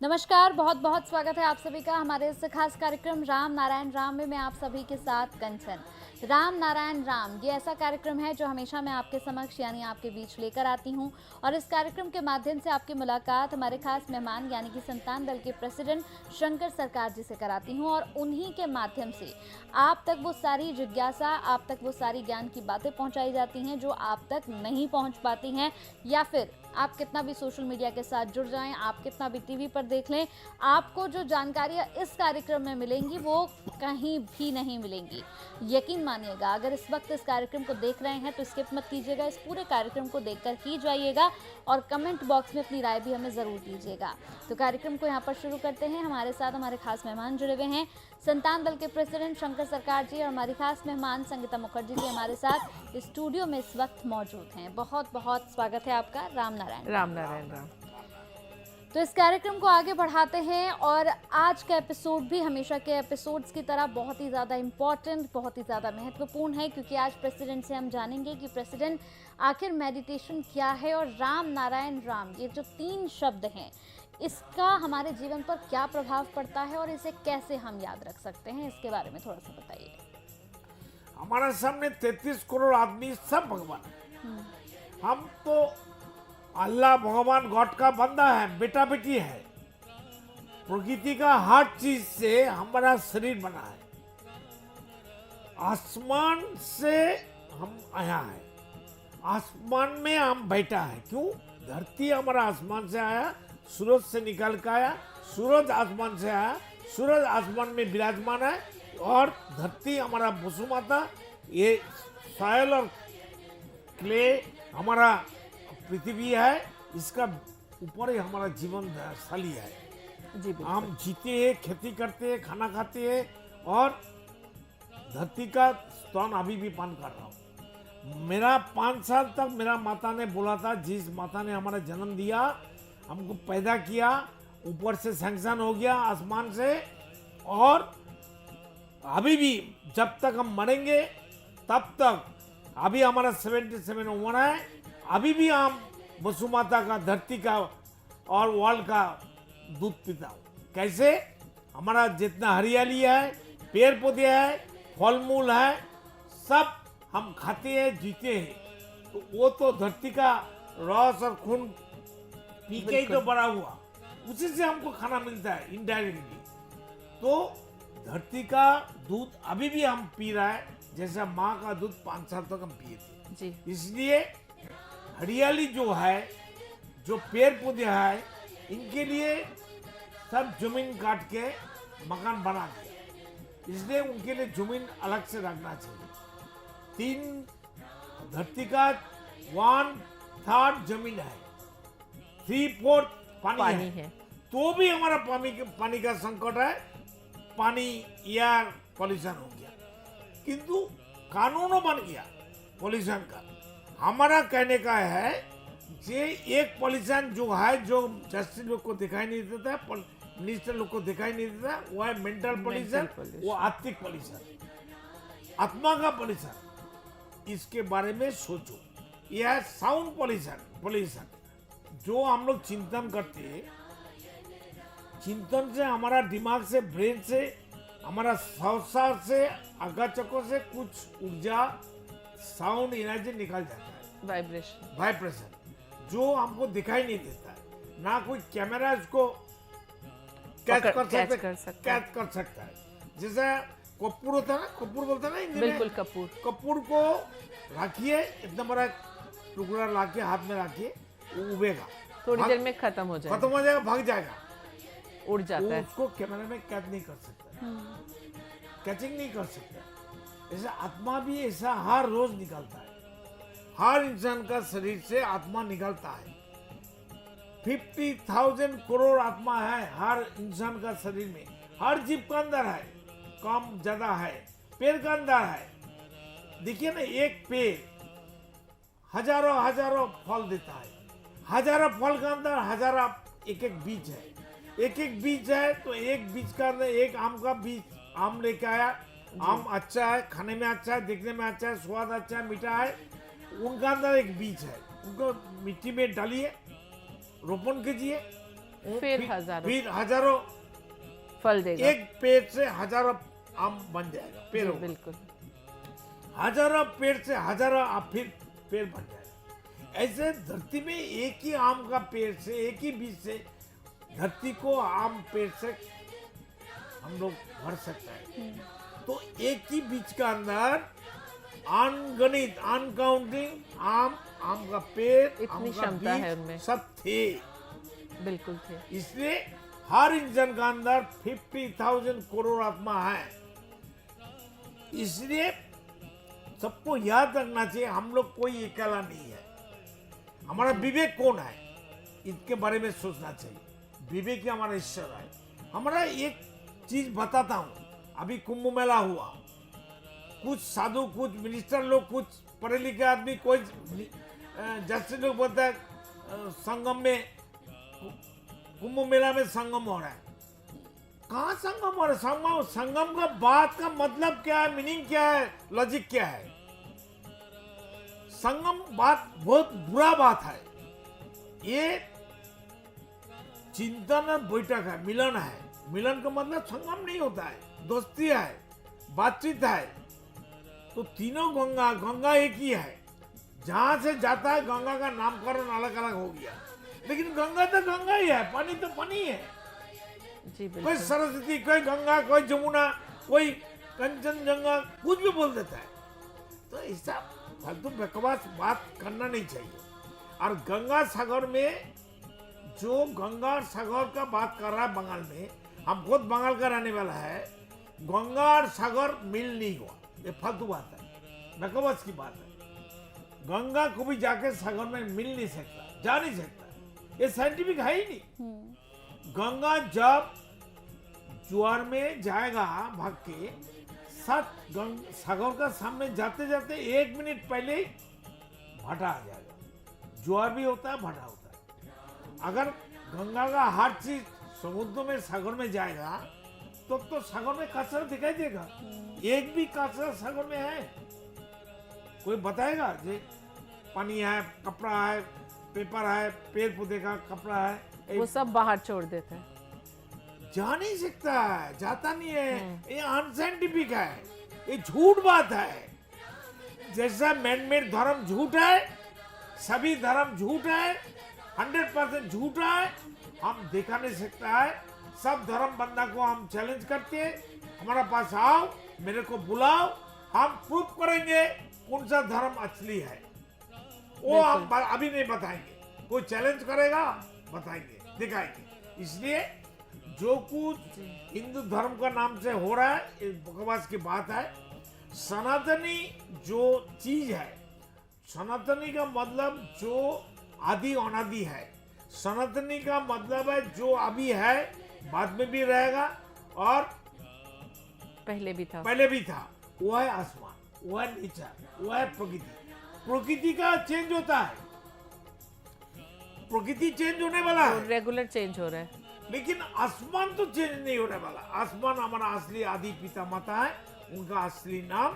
नमस्कार, बहुत बहुत स्वागत है आप सभी का हमारे इस खास कार्यक्रम राम नारायण राम में। मैं आप सभी के साथ कंचन। राम नारायण राम ये ऐसा कार्यक्रम है जो हमेशा मैं आपके समक्ष यानी आपके बीच लेकर आती हूं और इस कार्यक्रम के माध्यम से आपकी मुलाकात हमारे खास मेहमान यानी कि संतान दल के प्रेसिडेंट शंकर सरकार जी से कराती हूं और उन्हीं के माध्यम से आप तक वो सारी जिज्ञासा, आप तक वो सारी ज्ञान की बातें पहुंचाई जाती हैं जो आप तक नहीं पहुंच पाती हैं, या फिर आप कितना भी सोशल मीडिया के साथ जुड़ जाएं, आप कितना भी टीवी पर देख लें, आपको जो जानकारियां इस कार्यक्रम में मिलेंगी वो कहीं भी नहीं मिलेंगी। यकीन मानिएगा, अगर इस वक्त इस कार्यक्रम को देख रहे हैं तो स्किप मत कीजिएगा, इस पूरे कार्यक्रम को देखकर ही जाइएगा और कमेंट बॉक्स में अपनी राय भी हमें ज़रूर दीजिएगा। तो कार्यक्रम को यहाँ पर शुरू करते हैं। हमारे साथ हमारे खास मेहमान जुड़े हुए हैं, संतान दल के प्रेसिडेंट शंकर सरकार जी और हमारी खास मेहमान संगीता मुखर्जी जी हमारे साथ स्टूडियो में इस वक्त मौजूद हैं। बहुत बहुत स्वागत है आपका। राम नारायण राम नारायण राम। तो इस कार्यक्रम को आगे बढ़ाते हैं और आज का एपिसोड भी हमेशा के एपिसोड्स की तरह बहुत ही ज़्यादा इम्पॉर्टेंट, बहुत ही ज़्यादा महत्वपूर्ण है, क्योंकि आज प्रेसिडेंट से हम जानेंगे कि प्रेसिडेंट आखिर मेडिटेशन क्या है और राम नारायण राम ये जो 3 शब्द हैं इसका हमारे जीवन पर क्या प्रभाव पड़ता है और इसे कैसे हम याद रख सकते हैं, इसके बारे में थोड़ा सा बताइए। हमारे सामने 33 करोड़ आदमी सब भगवान है। हम तो अल्लाह भगवान गॉड का बंदा है, बेटा बेटी है। प्रकृति का हर चीज से हमारा शरीर बना है। आसमान से हम आया है, आसमान में हम बैठा है। क्यों? धरती हमारा आसमान से आया, सूरज से निकल के आया, सूरज आसमान से आया, सूरज आसमान में विराजमान है और धरती हमारा वसुमाता, ये सॉइल और क्ले हमारा पृथ्वी है, इसका ऊपर ही हमारा जीवन शैली है। जी हम जीते हैं, खेती करते हैं, खाना खाते हैं और धरती का स्तन अभी भी पान कर रहा हूँ। मेरा 5 साल तक मेरा माता ने बोला था, जिस माता ने हमारा जन्म दिया, हमको पैदा किया, ऊपर से सैंक्शन हो गया आसमान से, और अभी भी जब तक हम मरेंगे तब तक, अभी हमारा 77 उम्र है, अभी भी हम वसुमाता का, धरती का और वर्ल्ड का दूध पीता हूँ। कैसे? हमारा जितना हरियाली है, पेड़ पौधे है, फल मूल है, सब हम खाते हैं, जीते हैं। तो वो तो धरती का रस और खून पी के ही तो बड़ा हुआ, उसी से हमको खाना मिलता है इनडायरेक्टली। तो धरती का दूध अभी भी हम पी रहा है, जैसा माँ का दूध 5 साल तक हम पिए थे जी। इसलिए हरियाली जो है, जो पेड़ पौधे हैं, इनके लिए सब जमीन काट के मकान बना दिया, इसलिए उनके लिए जमीन अलग से रखना चाहिए। 3 धरती का 1/3 जमीन है, 3/4 पानी है। तो भी हमारा पानी का संकट है, पानी एयर पॉल्यूशन हो गया, किंतु कानून बन गया पॉल्यूशन का। हमारा कहने का है ये एक पॉल्यूशन जो है, जो जस्टिस लोग को दिखाई नहीं देता है, मिनिस्टर लोग को दिखाई नहीं देता, वो है मेंटल पॉल्यूशन, वो आत्मिक पॉल्यूशन, आत्मा का पॉल्यूशन। इसके बारे में सोचो। यह है साउंड पॉल्यूशन जो हम लोग चिंतन करते हैं। चिंतन से हमारा दिमाग से, ब्रेन से, हमारा संसार से, आगाचकों से कुछ ऊर्जा, साउंड एनर्जी निकल जाता है, वाइब्रेशन, जो हमको दिखाई नहीं देता है। ना कोई कैमरा इसको कैच कर सकता है। जैसे कपूर होता है ना, कपूर बोलते हैं ना हिंदी में, बिल्कुल कपूर को रखिए, इतना बड़ा टुकड़ा लाके हाथ में रखिए, वो उबेगा, थोड़ी देर में खत्म हो जाएगा, भाग जाएगा, उड़ जाता है। उसको कैमरा में कैच नहीं कर सकता, कैचिंग नहीं कर सकता। ऐसा आत्मा भी ऐसा हर रोज निकलता है, हर इंसान का शरीर से आत्मा निकलता है। 50,000 करोड़ आत्मा है हर इंसान का शरीर में, हर जीव का अंदर है, कम ज्यादा है, पेड़ का अंदर है। देखिए ना, एक पेड़ हजारों फल देता है, हजारों फल का अंदर हजारों एक बीज है, एक बीज है, तो एक बीज का अंदर एक आम का बीज, आम लेके आया, आम अच्छा है, खाने में अच्छा है, देखने में अच्छा है, स्वाद अच्छा है, मीठा है, उनका अंदर एक बीज है, उनको मिट्टी में डालिए, रोपण कीजिए, फिर हजारों फिर हजारों, फल देगा। एक पेड़ से हजारों आम बन जाएगा, पेड़ जी, होगा। बिल्कुल। हजारों पेड़ से हजारों फिर पेड़ बन जाएगा। ऐसे धरती में एक ही आम का पेड़ से, एक ही बीज से धरती को आम पेड़ से हम लोग भर सकता है। तो एक ही बीज का अंदर अनगणित, अनकाउंटिंग आम का पेड़, इतनी आम का क्षमता बीज है उनमें। सब थे। बिल्कुल थे। इसलिए हर इंसान का अंदर 50,000 करोड़ आत्मा है। इसलिए सबको याद रखना चाहिए, हम लोग कोई अकेला नहीं है। हमारा विवेक कौन है, इसके बारे में सोचना चाहिए। विवेक ही हमारा ईश्वर है। हमारा एक चीज बताता हूँ, अभी कुंभ मेला हुआ, कुछ साधु, कुछ मिनिस्टर लोग, कुछ पढ़े लिखे आदमी, कोई जैसे लोग बोलते हैं संगम में, कुंभ मेला में संगम हो रहा है। कहाँ संगम हो रहा है? संगम का बात का मतलब क्या है, मीनिंग क्या है, लॉजिक क्या है? संगम बात बहुत बुरा बात है। ये चिंतन और बैठक है, मिलन है। मिलन का मतलब संगम नहीं होता है, दोस्ती है, बातचीत है। तो तीनों गंगा, गंगा एक ही है। जहां से जाता है गंगा का नामकरण अलग अलग हो गया, लेकिन गंगा तो गंगा ही है, पानी तो पानी है। जी, कोई बिल्कुल। सरस्वती, कोई गंगा, कोई जमुना, कोई कंचनजंगा, कुछ भी बोल देता है। तो ऐसा फालतू बकवास बात करना नहीं चाहिए। और गंगा सागर में, जो गंगा सागर का बात कर रहा है बंगाल में, हम खुद बंगाल का रहने वाला है, गंगा और सागर मिल नहीं हुआ, ये फालतू बात है, बकवास की बात है। गंगा को भी जाके सागर में मिल नहीं सकता, जा नहीं सकता, ये साइंटिफिक है ही नहीं। गंगा जब ज्वार में जाएगा भाग के साथ, सागर का सामने जाते जाते 1 मिनट पहले ही भाटा आ जाएगा। ज्वार भी होता है, भाटा होता है। अगर गंगा का हर चीज समुद्र में, सागर में जाएगा तो सागर में कचरा दिखाई देगा। एक भी कचरा सागर में है? कोई बताएगा? जी पानी है, कपड़ा है, पेपर है, पेड़ पौधे का कपड़ा है, वो सब बाहर छोड़ देते हैं। जा नहीं सकता है, जाता नहीं है। ये अनसाइंटिफिक है, ये झूठ बात है। जैसा मैन मेड धर्म झूठ है, सभी धर्म झूठ है, 100% झूठ है। हम दिखा नहीं सकता है। सब धर्म बंदा को हम चैलेंज करते हैं, हमारा पास आओ, मेरे को बुलाओ, हम प्रूफ करेंगे कौन सा धर्म असली है। वो हम अभी नहीं बताएंगे, कोई चैलेंज करेगा बताएंगे, दिखाएंगे। इसलिए जो कुछ हिंदू धर्म का नाम से हो रहा है, ये बकवास की बात है। सनातनी जो चीज है, सनातनी का मतलब जो आदि अनादि है। सनातनी का मतलब है जो अभी है, बाद में भी रहेगा और पहले भी था। पहले भी था। वो है आसमान, वो है नेचर, वो है प्रकृति। प्रकृति का चेंज होता है, प्रकृति चेंज होने वाला है, रेगुलर चेंज हो रहा है। लेकिन आसमान तो चेंज नहीं होने वाला। आसमान हमारा असली आदि पिता माता है, उनका असली नाम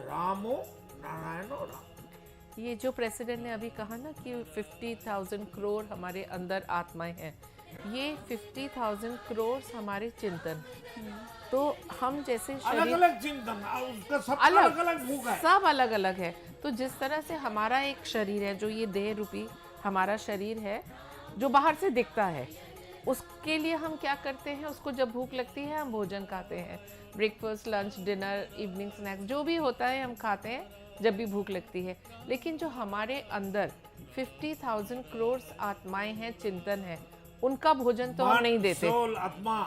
रामो नारायणो राम। ये जो प्रेसिडेंट ने अभी कहा ना कि 50,000 करोड़ हमारे अंदर आत्माएं हैं, ये 50,000 करोड़ हमारे चिंतन। तो हम जैसे अलग शरीर अलग चिंतन, उसका सब अलग अलग भूख है। सब अलग अलग है। तो जिस तरह से हमारा एक शरीर है, जो ये देह रूपी हमारा शरीर है, जो बाहर से दिखता है, उसके लिए हम क्या करते हैं, उसको जब भूख लगती है हम भोजन खाते हैं। Breakfast, lunch, dinner, evening snacks, जो भी होता है हम खाते हैं जब भी भूख लगती है। लेकिन जो हमारे अंदर 50,000 करोड़ आत्माएं हैं, चिंतन है, उनका भोजन तो हम नहीं देते। सोल, आत्मा,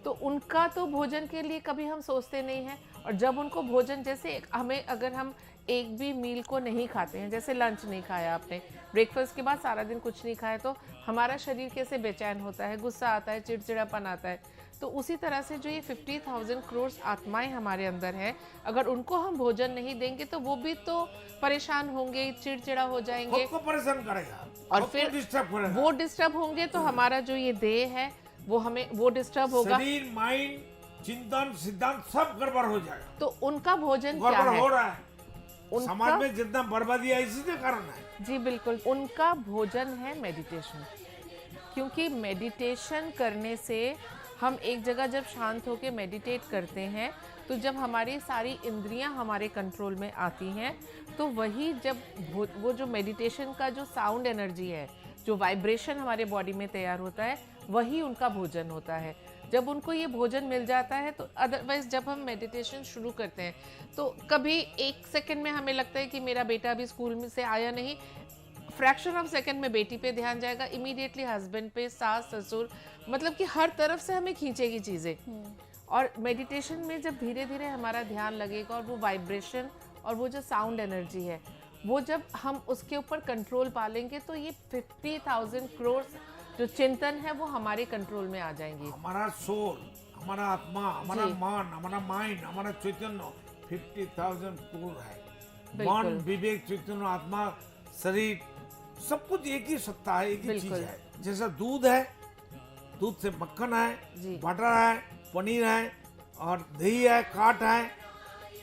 तो उनका तो भोजन के लिए कभी हम सोचते नहीं हैं। और जब उनको भोजन, जैसे हमें, अगर हम एक भी मील को नहीं खाते हैं, जैसे लंच नहीं खाया आपने, ब्रेकफास्ट के बाद सारा दिन कुछ नहीं खाया, तो हमारा शरीर कैसे बेचैन होता है, गुस्सा आता है, चिड़चिड़ापन आता है। तो उसी तरह से जो ये 50,000 करोड़ आत्माएं हमारे अंदर हैं, अगर उनको हम भोजन नहीं देंगे तो वो भी तो परेशान होंगे, चिड़चिड़ा हो जाएंगे, खुद को परेशान करेगा और खुद को फिर डिस्टर्ब करेगा। वो डिस्टर्ब होंगे तो हमारा जो ये देह है वो डिस्टर्ब होगा। शरीर, माइंड, चिंतन, सिद्धांत सब गड़बड़ हो जाएगा। तो उनका भोजन क्या गड़बड़ है? हो रहा है। उनका, समाज में जितना बर्बादी है इसी के कारण है। जी बिल्कुल, उनका भोजन है मेडिटेशन। क्योंकि मेडिटेशन करने से हम एक जगह जब शांत होकर मेडिटेट करते हैं तो जब हमारी सारी इंद्रियां हमारे कंट्रोल में आती हैं तो वही जब वो जो मेडिटेशन का जो साउंड एनर्जी है, जो वाइब्रेशन हमारे बॉडी में तैयार होता है, वही उनका भोजन होता है। जब उनको ये भोजन मिल जाता है तो अदरवाइज जब हम मेडिटेशन शुरू करते हैं तो कभी एक सेकंड में हमें लगता है कि मेरा बेटा अभी स्कूल में से आया नहीं, फ्रैक्शन ऑफ सेकंड में बेटी पे ध्यान जाएगा, इमीडिएटली हस्बैंड पे, सास ससुर, मतलब कि हर तरफ से हमें खींचेगी चीज़ें। और मेडिटेशन में जब धीरे धीरे हमारा ध्यान लगेगा और वो वाइब्रेशन और वो जो साउंड एनर्जी है वो जब हम उसके ऊपर कंट्रोल पा लेंगे तो ये 50,000 करोड़ जो चिंतन है वो हमारे कंट्रोल में आ जाएंगे। हमारा सोल, हमारा आत्मा, हमारा जी। मन, हमारा माइंड, हमारा चैतन्य 50,000 करोड़ है। बिल्कुल। मन, विवेक, चैतन्य, आत्मा, शरीर, सब कुछ एक ही सत्ता है, एक ही चीज बिल्कुल। है। जैसा दूध है, दूध से मक्खन जी। है, बटर है, पनीर है और दही है, काट है,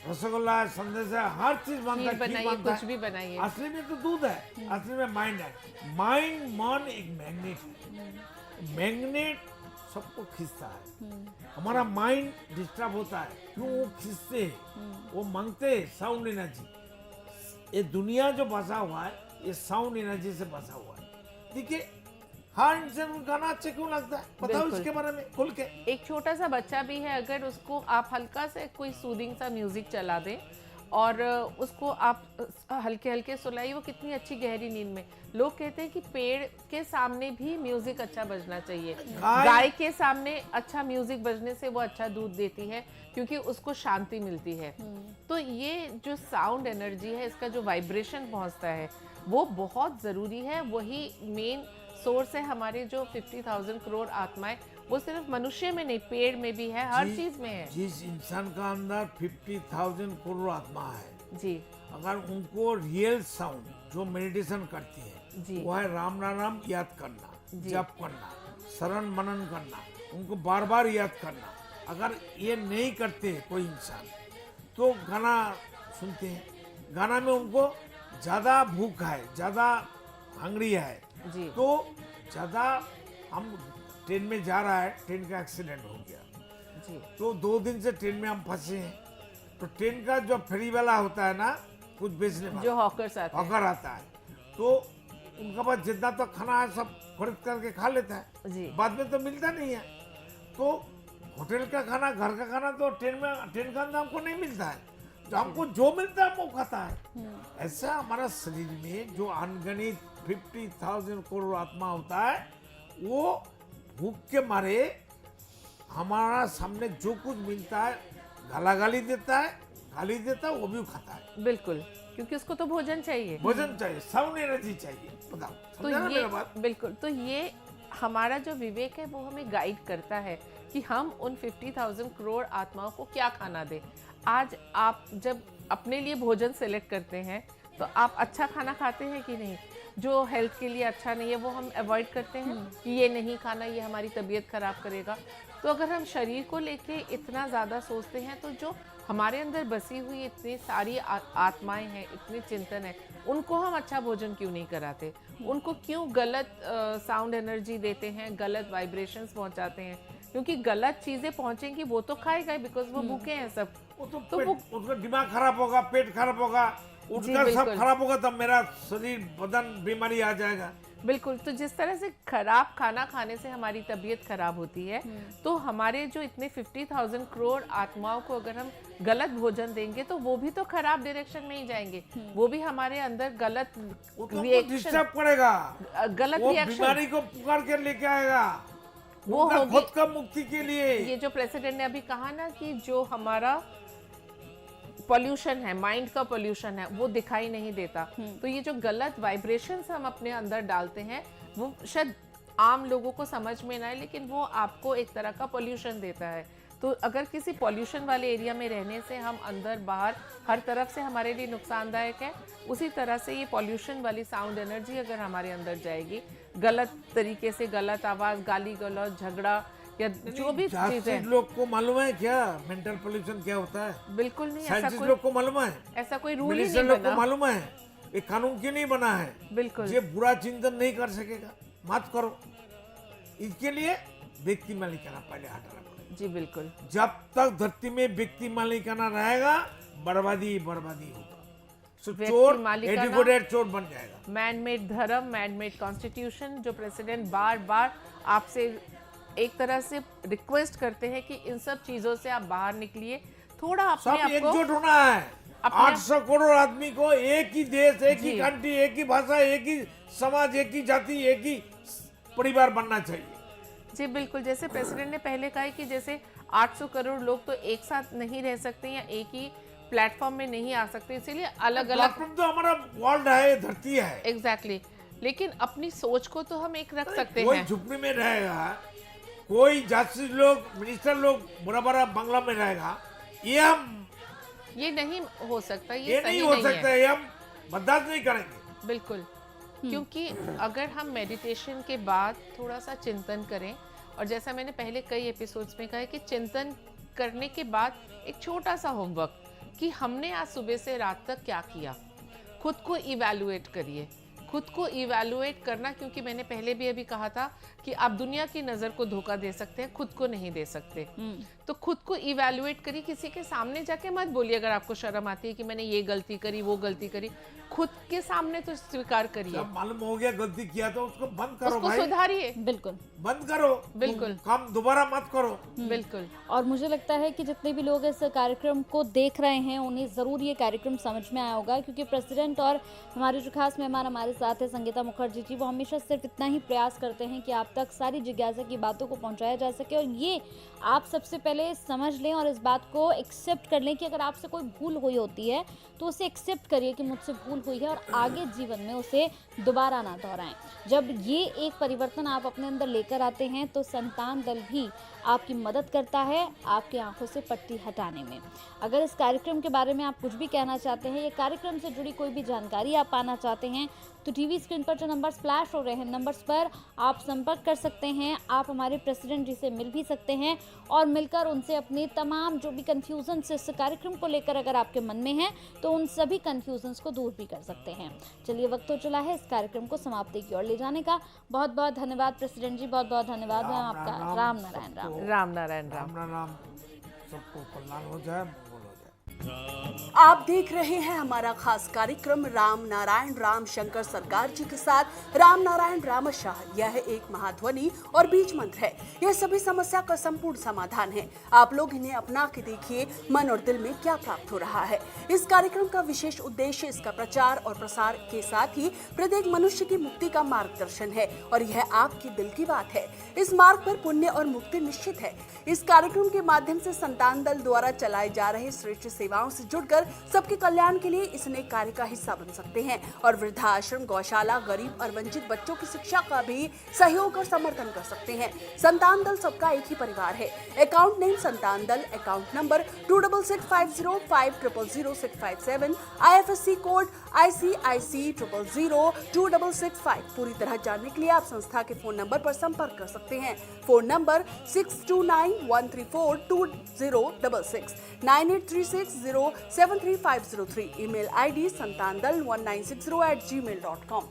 रसगुल्ला है, संदेश है, हर चीज बनता खीर है, खीर बनाइए, बनता कुछ भी बनाइए। असली में तो दूध है, असली में माइंड है। माइंड, मन एक मैग्नेट है। मैग्नेट सबको खींचता है। हमारा माइंड डिस्टर्ब होता है, क्यों? वो खींचते हैं, वो मांगते हैं साउंड एनर्जी। ये दुनिया जो बसा हुआ है ये साउंड एनर्जी से बसा हुआ है। देखिए हर इंसान को गाना अच्छा क्यों लगता है, बताओ बिल्कुल। इसके बारे में खुल के। एक छोटा सा बच्चा भी है, अगर उसको आप हल्का से कोई सूदिंग सा म्यूजिक चला दें और उसको आप हल्के हल्के सुलाइए, वो कितनी अच्छी गहरी नींद में। लोग कहते हैं कि पेड़ के सामने भी म्यूजिक अच्छा बजना चाहिए, गाय के सामने अच्छा म्यूजिक बजने से वो अच्छा दूध देती है क्योंकि उसको शांति मिलती है। तो ये जो साउंड एनर्जी है, इसका जो वाइब्रेशन पहुंचता है वो बहुत ज़रूरी है। वही मेन सोर्स है हमारे जो 50,000 करोड़ आत्माएं, वो सिर्फ मनुष्य में नहीं, पेड़ में भी है, हर चीज में है। जिस इंसान का अंदर 50,000 करोड़ आत्मा है, जी अगर उनको रियल साउंड जो मेडिटेशन करती है जी। वो है राम नाम याद करना, जी। जप करना, शरण मनन करना, उनको बार बार याद करना। अगर ये नहीं करते कोई इंसान तो गाना सुनते हैं, गाना में उनको ज़्यादा भूख है, ज़्यादा हंगरी है, जी तो ज़्यादा हम ट्रेन में जा रहा है, ट्रेन का एक्सीडेंट हो गया, जी तो 2 दिन से ट्रेन में हम फंसे हैं। तो ट्रेन का जो फेरी वाला होता है ना, कुछ बेचने वाला, जो हॉकर्स आते हैं। हॉकर आता है, तो उनका पास जितना तो खाना है सब खरीद करके खा लेता है, जी बाद में तो मिलता नहीं है। तो होटल का खाना, घर का खाना तो ट्रेन का अंदर हमको नहीं मिलता है, तो हमको जो मिलता है वो खाता है। ऐसा हमारा शरीर में जो अनगिनत 50,000 करोड़ आत्मा होता है, वो भूख के मारे हमारा सामने जो कुछ मिलता है गाली देता है, गाली देता है, वो भी खाता है। बिल्कुल, क्योंकि उसको तो भोजन चाहिए, भोजन चाहिए, साउंड एनर्जी चाहिए। बताओ, तो समझा ना ये मेरा बात? बिल्कुल, तो ये हमारा जो विवेक है वो हमें गाइड करता है कि हम उन 50,000 करोड़ आत्माओं को क्या खाना दें। आज आप जब अपने लिए भोजन सेलेक्ट करते हैं तो आप अच्छा खाना खाते हैं कि नहीं? जो हेल्थ के लिए अच्छा नहीं है वो हम अवॉइड करते हैं कि ये नहीं खाना, ये हमारी तबीयत खराब करेगा। तो अगर हम शरीर को लेके इतना ज़्यादा सोचते हैं तो जो हमारे अंदर बसी हुई इतनी सारी आत्माएं हैं, इतने चिंतन है, उनको हम अच्छा भोजन क्यों नहीं कराते? उनको क्यों गलत साउंड एनर्जी देते हैं, गलत वाइब्रेशंस पहुंचाते हैं? क्योंकि गलत चीज़ें पहुंचेंगी वो तो खाएगा ही, बिकॉज वो भूखे हैं सब। वो तो तो वो उसका दिमाग खराब होगा, पेट खराब होगा, उठकर सब बिल्कुल। खराब होगा, तब मेरा शरीर बदन बीमारी आ जाएगा। बिल्कुल, तो जिस तरह से खराब खाना खाने से हमारी तबीयत खराब होती है, तो हमारे जो इतने 50,000 करोड़ आत्माओं को अगर हम गलत भोजन देंगे तो वो भी तो खराब डायरेक्शन में ही जाएंगे। वो भी हमारे अंदर गलत वो तो रिएक्शन, डिस्टर्ब करेगा, गलत वो रिएक्शन, बीमारी को पुकार के लेके आएगा, वो उनका होगी। खुद का मुक्ति के लिए। ये जो प्रेसिडेंट ने अभी कहा ना कि जो हमारा पॉल्यूशन है, माइंड का पॉल्यूशन है, वो दिखाई नहीं देता। तो ये जो गलत वाइब्रेशंस हम अपने अंदर डालते हैं वो शायद आम लोगों को समझ में ना आए, लेकिन वो आपको एक तरह का पॉल्यूशन देता है। तो अगर किसी पॉल्यूशन वाले एरिया में रहने से हम अंदर बाहर हर तरफ से हमारे लिए नुकसानदायक है, उसी तरह से ये पॉल्यूशन वाली साउंड एनर्जी अगर हमारे अंदर जाएगी, गलत तरीके से गलत आवाज़, गाली गलौज, झगड़ा या जो भी चीज़ें, लोग को मालूम है क्या मेंटल पोल्यूशन क्या होता है? बिल्कुल नहीं, ऐसा साइंटिस्ट कोई लोग को मालूम है, ऐसा कोई रूल ही मिनिस्टर नहीं लोग को बना। मालूम है, ये कानून क्यों नहीं बना है? बिल्कुल ये बुरा चिंतन नहीं कर सकेगा, मत करो। इसके लिए व्यक्ति मालिकाना पहले हटाना पड़ेगा। जी बिल्कुल। जब तक धरती में व्यक्ति मालिकाना रहेगा, बर्बादी ही बर्बादी होगा। So, व्यक्ति चोर मालिकाना, एजुकेटेड चोर बन जाएगा। मैन मेड धर्म, मैन मेड कॉन्स्टिट्यूशन, जो प्रेसिडेंट बार बार आपसे एक तरह से रिक्वेस्ट करते हैं कि इन सब चीजों से आप बाहर निकलिए, थोड़ा सब अपने आप को एकजुट होना है। 800 करोड़ आदमी को एक ही देश, एक ही जी। कंट्री, एक ही भाषा, एक ही समाज, एक ही जाति, एक ही परिवार बनना चाहिए। जी बिल्कुल। जैसे प्रेसिडेंट ने पहले कहा है कि जैसे 800 करोड़ लोग तो एक साथ नहीं रह सकते या एक ही प्लेटफॉर्म में नहीं आ सकते, इसीलिए अलग अलग। प्लेटफॉर्म तो हमारा वर्ल्ड है, धरती है। एग्जैक्टली। लेकिन अपनी सोच को तो हम एक रख सकते कोई हैं। झुपड़ी में रहेगा, कोई जासूस लोग, मिनिस्टर लोग बड़ा बड़ा बंगला में रहेगा, ये नहीं हो सकता, ये ये नहीं सही हो नहीं सकता है। है, हम बर्दाश्त नहीं करेंगे। बिल्कुल। क्योंकि अगर हम मेडिटेशन के बाद थोड़ा सा चिंतन करें, और जैसा मैंने पहले कई एपिसोड्स में कहा है कि चिंतन करने के बाद एक छोटा सा होमवर्क कि हमने आज सुबह से रात तक क्या किया, खुद को इवैल्यूएट करिए। खुद को इवैल्यूएट करना, क्योंकि मैंने पहले भी अभी कहा था कि आप दुनिया की नज़र को धोखा दे सकते हैं, खुद को नहीं दे सकते। तो खुद को इवैल्यूएट करिए। किसी के सामने जाके मत बोलिए अगर आपको शर्म आती है कि मैंने ये गलती करी, वो गलती करी। खुद के सामने तो स्वीकार करिए, जब मालूम हो गया गलती किया तो उसको बंद करो उसको भाई, सुधारिए। बिल्कुल बंद करो, बिल्कुल। काम दोबारा मत करो। बिल्कुल। और मुझे लगता है कि जितने भी लोग इस कार्यक्रम को देख रहे हैं उन्हें ज़रूर ये कार्यक्रम समझ में आया होगा, क्योंकि प्रेसिडेंट और हमारे जो खास मेहमान हमारे साथ है संगीता मुखर्जी जी, वो हमेशा सिर्फ इतना ही प्रयास करते हैं कि आप तक सारी जिज्ञासा की बातों को पहुंचाया जा सके। और ये आप सबसे पहले समझ लें और इस बात को एक्सेप्ट कर लें कि अगर आपसे कोई भूल हुई होती है तो उसे एक्सेप्ट करिए कि मुझसे भूल हुई है, और आगे जीवन में उसे दोबारा ना दोहराएं। जब ये एक परिवर्तन आप अपने अंदर लेकर आते हैं तो संतान दल भी आपकी मदद करता है आपकी आंखों से पट्टी हटाने में। अगर इस कार्यक्रम के बारे में आप कुछ भी कहना चाहते हैं, ये कार्यक्रम से जुड़ी कोई भी जानकारी आप पाना चाहते हैं, तो टीवी स्क्रीन पर जो नंबर्स फ्लैश हो रहे हैं, नंबर्स पर आप संपर्क कर सकते हैं। आप हमारे प्रेसिडेंट जी से मिल भी सकते हैं और मिलकर उनसे अपने तमाम जो भी कन्फ्यूजन इस कार्यक्रम को लेकर अगर आपके मन में है तो उन सभी कन्फ्यूजन्स को दूर भी कर सकते हैं। चलिए, वक्त हो चला है इस कार्यक्रम को समाप्ति की ओर ले जाने का। बहुत बहुत धन्यवाद प्रेसिडेंट जी, बहुत बहुत धन्यवाद मैम आपका। राम नारायण राम। राम नारायण राम। राम सबको कल्याण हो जाए, मंगल हो जाए। आप देख रहे हैं हमारा खास कार्यक्रम राम नारायण राम शंकर सरकार जी के साथ राम नारायण रामशाह। यह एक महाध्वनि और बीज मंत्र है। यह सभी समस्या का संपूर्ण समाधान है। आप लोग इन्हें अपना के देखिए मन और दिल में क्या प्राप्त हो रहा है। इस कार्यक्रम का विशेष उद्देश्य इसका प्रचार और प्रसार के साथ ही प्रत्येक मनुष्य की मुक्ति का मार्गदर्शन है, और यह आपकी दिल की बात है। इस मार्ग पर पुण्य और मुक्ति निश्चित है। इस कार्यक्रम के माध्यम से संतान दल द्वारा चलाए जा रहे श्रेष्ठ सेवाओं से जुड़कर सबके कल्याण के लिए इस नए कार्य का हिस्सा बन सकते हैं, और वृद्धाश्रम, गौशाला, गरीब और वंचित बच्चों की शिक्षा का भी सहयोग और समर्थन कर सकते हैं। संतान दल सबका एक ही परिवार है। अकाउंट नेम संतान दल, account number 266505000657, IFSC code ICIC 000265। पूरी तरह जानने के लिए आप संस्था के फोन नंबर पर संपर्क कर सकते हैं। Phone number 6291342066, 9836073503। Email ID santandal1960@gmail.com।